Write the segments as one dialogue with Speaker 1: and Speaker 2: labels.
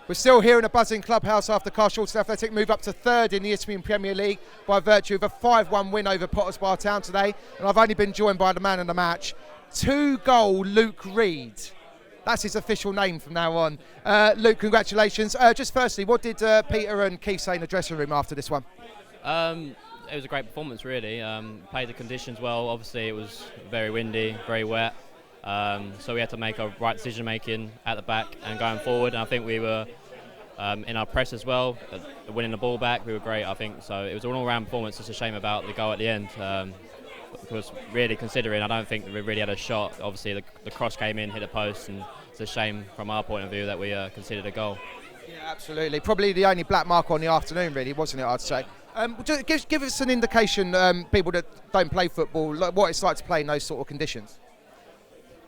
Speaker 1: We're still here in a buzzing clubhouse after Carshalton Athletic move up to third in the Isthmian Premier League by virtue of a 5-1 win over Potters Bar Town today. And I've only been joined by the man of the match, 2-goal Luke Reed. That's his official name from now on. Luke, congratulations. Just firstly, what did Peter and Keith say in the dressing room after this one?
Speaker 2: It was a great performance, really. Played the conditions well. Obviously, it was very windy, very wet. So we had to make a right decision making at the back and going forward. And I think we were in our press as well, winning the ball back. We were great, I think. So it was an all-round performance. It's a shame about the goal at the end. Because really considering, I don't think we really had a shot. Obviously, the cross came in, hit the post, and it's a shame from our point of view that we considered a goal.
Speaker 1: Yeah, absolutely. Probably the only black mark on the afternoon, really, wasn't it? I'd say. Give us an indication, people that don't play football, like what it's like to play in those sort of conditions.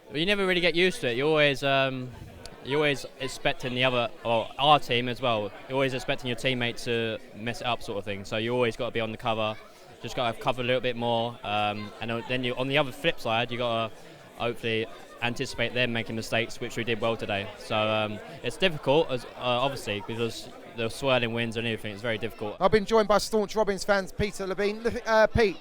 Speaker 2: Well, you never really get used to it. You're always expecting the other, or our team as well. You're always expecting your teammate to mess it up, sort of thing. So you always got to be on the cover. Just got to cover a little bit more, and then you, on the other flip side, you got to hopefully anticipate them making mistakes, which we did well today. So it's difficult, as obviously, because the swirling winds and everything. It's very difficult.
Speaker 1: I've been joined by staunch Robins fans, Peter Levine. Pete,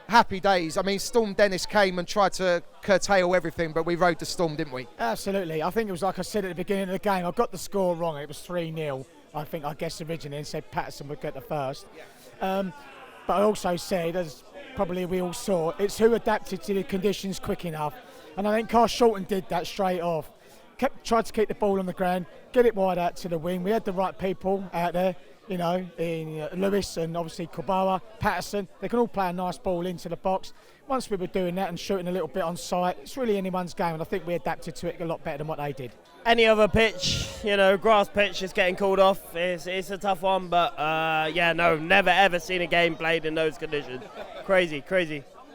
Speaker 1: happy days. I mean, Storm Dennis came and tried to curtail everything, but we rode the storm, didn't we?
Speaker 3: Absolutely. I think it was like I said at the beginning of the game. I got the score wrong. It was 3-0. I guess originally, and said Patterson would get the first. Yeah. But I also said, as probably we all saw, it's who adapted to the conditions quick enough. And I think Carshalton did that straight off. Tried to keep the ball on the ground, get it wide out to the wing. We had the right people out there, you know, in Lewis and obviously Kobawa, Patterson. They can all play a nice ball into the box. Once we were doing that and shooting a little bit on sight, it's really anyone's game, and I think we adapted to it a lot better than what they did.
Speaker 4: Any other pitch, you know, grass pitch is getting called off. It's a tough one, but never ever seen a game played in those conditions. Crazy.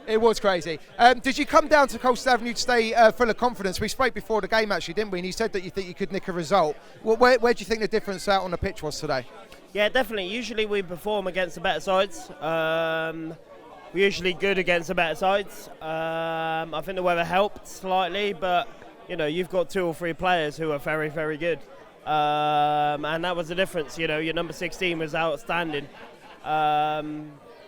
Speaker 1: It was crazy. Did you come down to Coastal Avenue to stay full of confidence? We spoke before the game, actually, didn't we? And you said that you think you could nick a result. Where do you think the difference out on the pitch was today?
Speaker 4: Yeah, definitely. Usually we perform against the better sides. We're usually good against the better sides. I think the weather helped slightly, but you know, you've got 2 or 3 players who are very, very good. And that was the difference. You know, your number 16 was outstanding.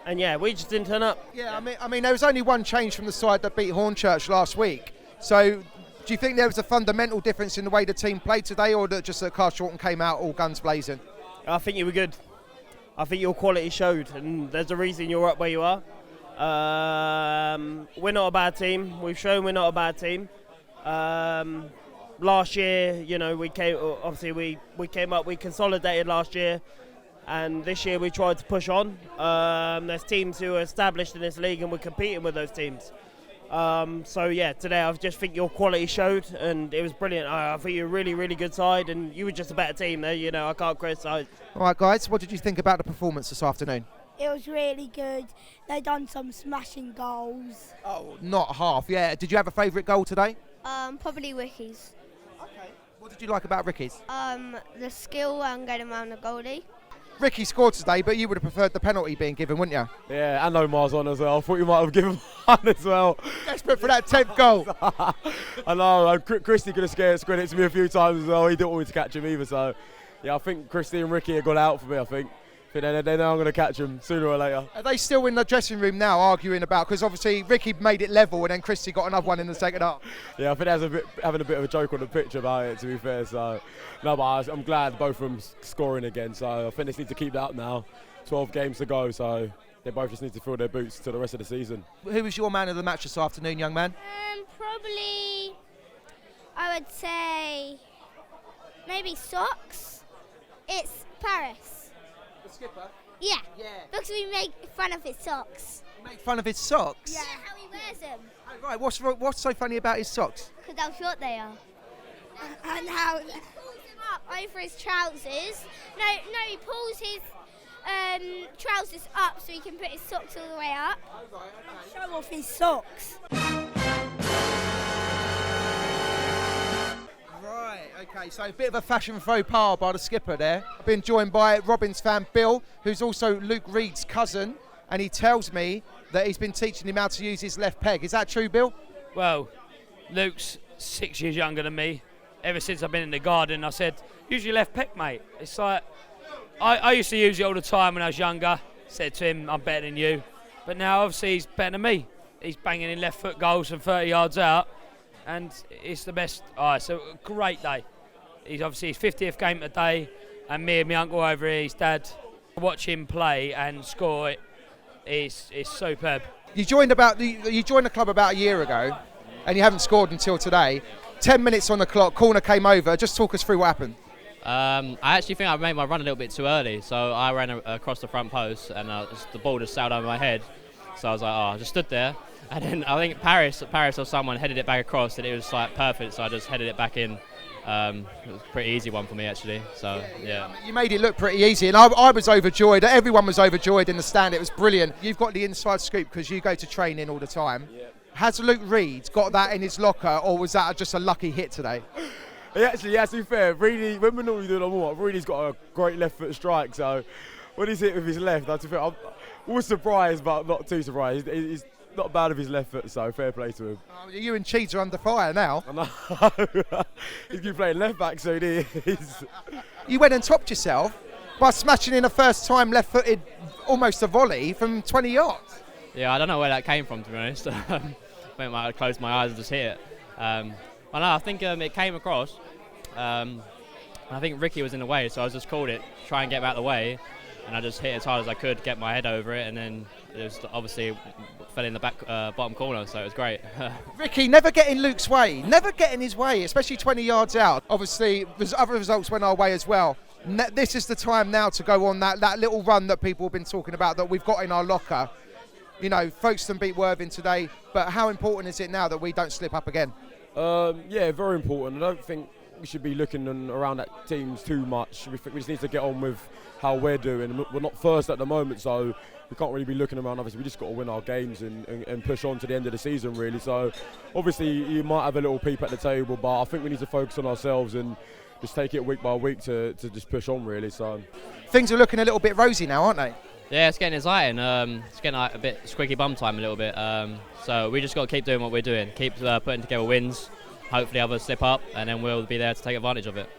Speaker 4: And yeah, we just didn't turn up.
Speaker 1: Yeah, I mean, there was only one change from the side that beat Hornchurch last week. So, do you think there was a fundamental difference in the way the team played today, or that just that Carshalton came out all guns blazing?
Speaker 4: I think you were good. I think your quality showed, and there's a reason you're up where you are. We're not a bad team. We've shown we're not a bad team. Last year, you know, we came up, we consolidated last year. And this year we tried to push on. There's teams who are established in this league and we're competing with those teams. So yeah, today I just think your quality showed and it was brilliant. I think you're a really, really good side and you were just a better team there. You know, I can't criticise.
Speaker 1: All right, guys, what did you think about the performance this afternoon?
Speaker 5: It was really good. They done some smashing goals.
Speaker 1: Oh, not half, yeah. Did you have a favourite goal today?
Speaker 5: Probably Ricky's.
Speaker 1: Okay. What did you like about Ricky's?
Speaker 5: The skill and getting around the goalie.
Speaker 1: Ricky scored today, but you would have preferred the penalty being given, wouldn't you?
Speaker 6: Yeah, and Omar's on as well. I thought you might have given one as well.
Speaker 1: Desperate for that 10th goal.
Speaker 6: I know. Christy could have squared it to me a few times as well. He didn't want me to catch him either. So, yeah, I think Christy and Ricky have got out for me, I think. They know I'm going to catch him sooner or later.
Speaker 1: Are they still in the dressing room now arguing about, because obviously Ricky made it level and then Christy got another one in the second half?
Speaker 6: Yeah, I think they're having a bit of a joke on the pitch about it, to be fair. So, no, but I'm glad both of them scoring again. So I think they just need to keep that up now. 12 games to go, so they both just need to fill their boots to the rest of the season.
Speaker 1: Who was your man of the match this afternoon, young man?
Speaker 5: Probably, I would say, maybe Socks. It's Paris.
Speaker 1: The skipper?
Speaker 5: Yeah.
Speaker 1: Yeah.
Speaker 5: Because we make fun of his socks.
Speaker 1: You make fun of his socks?
Speaker 5: Yeah, how he wears them.
Speaker 1: Oh, right, what's so funny about his socks?
Speaker 5: Because how short they are. And how he pulls them up over his trousers. No, he pulls his trousers up so he can put his socks all the way up.
Speaker 1: Oh, right, okay.
Speaker 5: Show off his socks.
Speaker 1: Right, okay, so a bit of a fashion faux pas by the skipper there. I've been joined by Robins fan Bill, who's also Luke Reed's cousin, and he tells me that he's been teaching him how to use his left peg. Is that true, Bill?
Speaker 7: Well, Luke's 6 years younger than me. Ever since I've been in the garden, I said, use your left pec, mate. It's like, I used to use it all the time when I was younger. Said to him, I'm better than you. But now, obviously, he's better than me. He's banging in left foot goals from 30 yards out. And it's the best. It's a great day. He's obviously his 50th game today. And me and my uncle over here, his dad, watch him play and score. It's superb.
Speaker 1: You joined the club about a year ago, and you haven't scored until today. 10 minutes on the clock, corner came over. Just talk us through what happened.
Speaker 2: I actually think I made my run a little bit too early, so I ran across the front post, and the ball just sailed over my head. So I was like, I just stood there, and then I think Paris or someone headed it back across, and it was like perfect. So I just headed it back in. It was a pretty easy one for me actually. So yeah.
Speaker 1: You made it look pretty easy, and I was overjoyed. Everyone was overjoyed in the stand. It was brilliant. You've got the inside scoop because you go to training all the time. Yeah. Has Luke Reed got that in his locker, or was that just a lucky hit today?
Speaker 6: Yeah, to be fair, Reedy, when we're normally doing a warm-up, Reedy's got a great left foot strike, so when he's hit with his left, I was surprised, but not too surprised. He's not bad with his left foot, so fair play to him.
Speaker 1: You and Cheats are under fire now.
Speaker 6: I know. He's going to be playing left back soon.
Speaker 1: You went and topped yourself by smashing in a first-time left-footed, almost a volley from 20 yards.
Speaker 2: Yeah, I don't know where that came from, to be honest. I think I might have closed my eyes and just hit it. I think it came across. I think Ricky was in the way, so I just called it, try and get him out of the way, and I just hit as hard as I could, get my head over it, and then it was obviously fell in the back bottom corner, so it was great.
Speaker 1: Ricky never getting Luke's way, never getting his way, especially 20 yards out. Obviously, there's other results went our way as well. This is the time now to go on that little run that people have been talking about that we've got in our locker. You know, Folkestone beat Worthing today, but how important is it now that we don't slip up again?
Speaker 6: Yeah, very important. I don't think we should be looking around at teams too much. We just need to get on with how we're doing. We're not first at the moment, so we can't really be looking around. Obviously, we just got to win our games and push on to the end of the season, really. So, obviously, you might have a little peep at the table, but I think we need to focus on ourselves and just take it week by week to just push on, really. So,
Speaker 1: things are looking a little bit rosy now, aren't they?
Speaker 2: Yeah, it's getting exciting. It's getting like a bit squeaky bum time a little bit. So we just got to keep doing what we're doing, keep putting together wins. Hopefully others slip up, and then we'll be there to take advantage of it.